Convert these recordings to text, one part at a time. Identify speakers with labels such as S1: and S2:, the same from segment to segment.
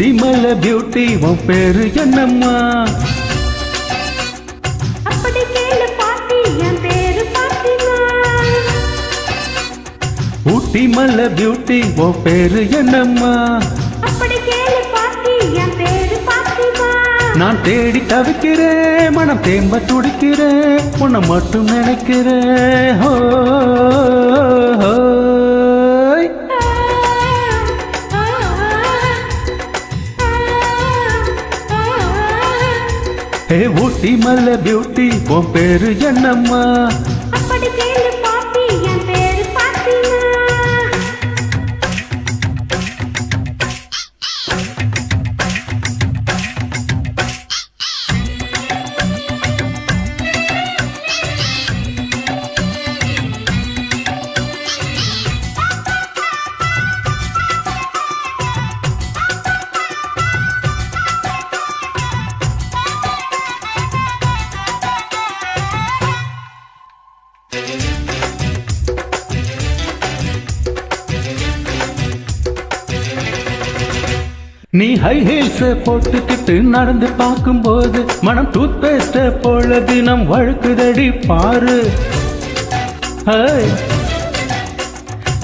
S1: ஊட்டி மலை பியூட்டி உன் பேரு என்னம்மா?
S2: அப்படி கேளு பாட்டி, என் பேரு பாத்திமா.
S1: ஊட்டி மலை பியூட்டி உன் பேரு என்னம்மா?
S2: அப்படி கேளு பாட்டி, என் பேரு பாத்திமா.
S1: நான் தேடி தவிக்கிறேன், மனம் தேம்ப துடிக்கிறேன், உன்னை மட்டும் நினைக்கிறேன். ஹோ ஹே ஊட்டி மலை பியூட்டி உன் பேரு என்னம்மா?
S2: அப்படி கேளு பாட்டி, என் பேரு பாத்திமா.
S1: நீ ஹை ஹீல்ஸ் போட்டுக்கிட்டு நடந்து பார்க்கும்போது மனம் டூத் பேஸ்ட் போல தினம் வழுக்குதடி பாரு.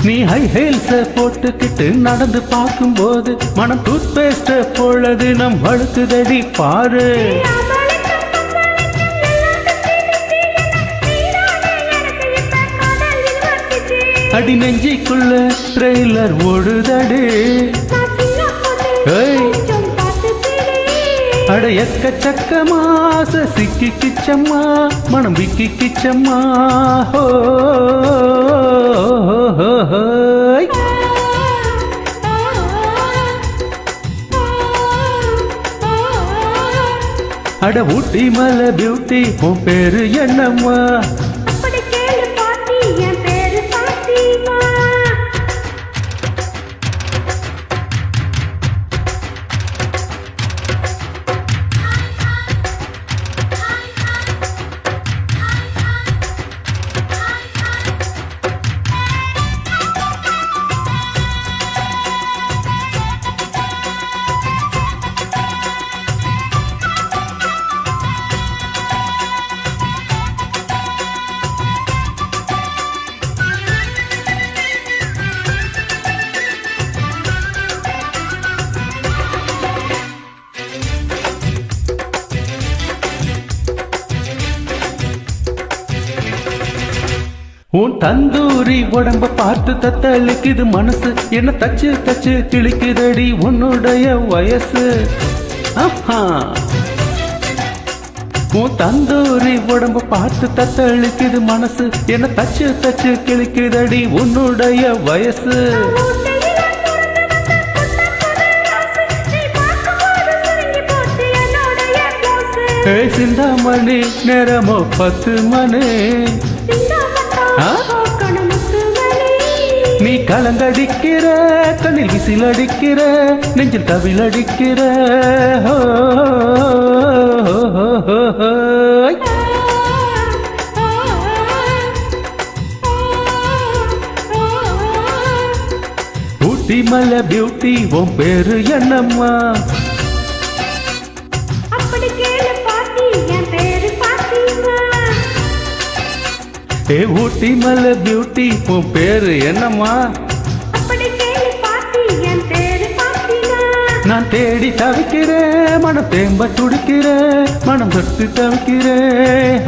S1: நீ ஹை ஹீல்ஸ் போட்டுக்கிட்டு நடந்து பார்க்கும்போது மனம் டூத் பேஸ்ட் போல தினம் வழுக்குதடி பாரு. அடி நெஞ்சிக்குள்ள ட்ரெய்லர் ஓடுதடி. அட எக்கச்சக்கமா சிக்கி கிச்சம்மா, மனம் விக்கி கிச்சம்மா. அட ஊட்டி மலை பியூட்டி உன் பேரு என்னம்மா?
S2: அப்படி கேளு பாட்டி, என் பேரு பாத்திமா.
S1: உன் தந்தூரி உடம்ப பார்த்து தத்தளிக்குது மனசு, என்ன தச்சு தச்சு கிழிக்குதடி உன்னுடைய வயசு. உன் தந்தூரி உடம்ப பார்த்து தத்தளிக்குது மனசு, என்ன தச்சு தச்சு கிழிக்குதடி உன்னுடைய வயசு. சிந்தாமணி நேரமோ 10 மணி. நீ கலங்கடிக்கிற, கண்ணில் விசில் அடிக்கிற, நெஞ்சில் தவில் அடிக்கிற. ஊட்டி மலை பியூட்டி உன் பேரு என்னம்மா?
S2: அப்படி கேளு பாட்டி, என் பேரு பாத்திமா.
S1: ஏ ஊட்டி மலை பியூட்டி உன் பேரு என்னம்மா?
S2: அப்படி கேளு பாட்டி, என் பேரு பாத்திமா.
S1: நான் தேடி தவிக்கிறேன், மனம் தேம்ப துடிக்கிறேன், மனம் தொட்டு தவிக்கிறேன்.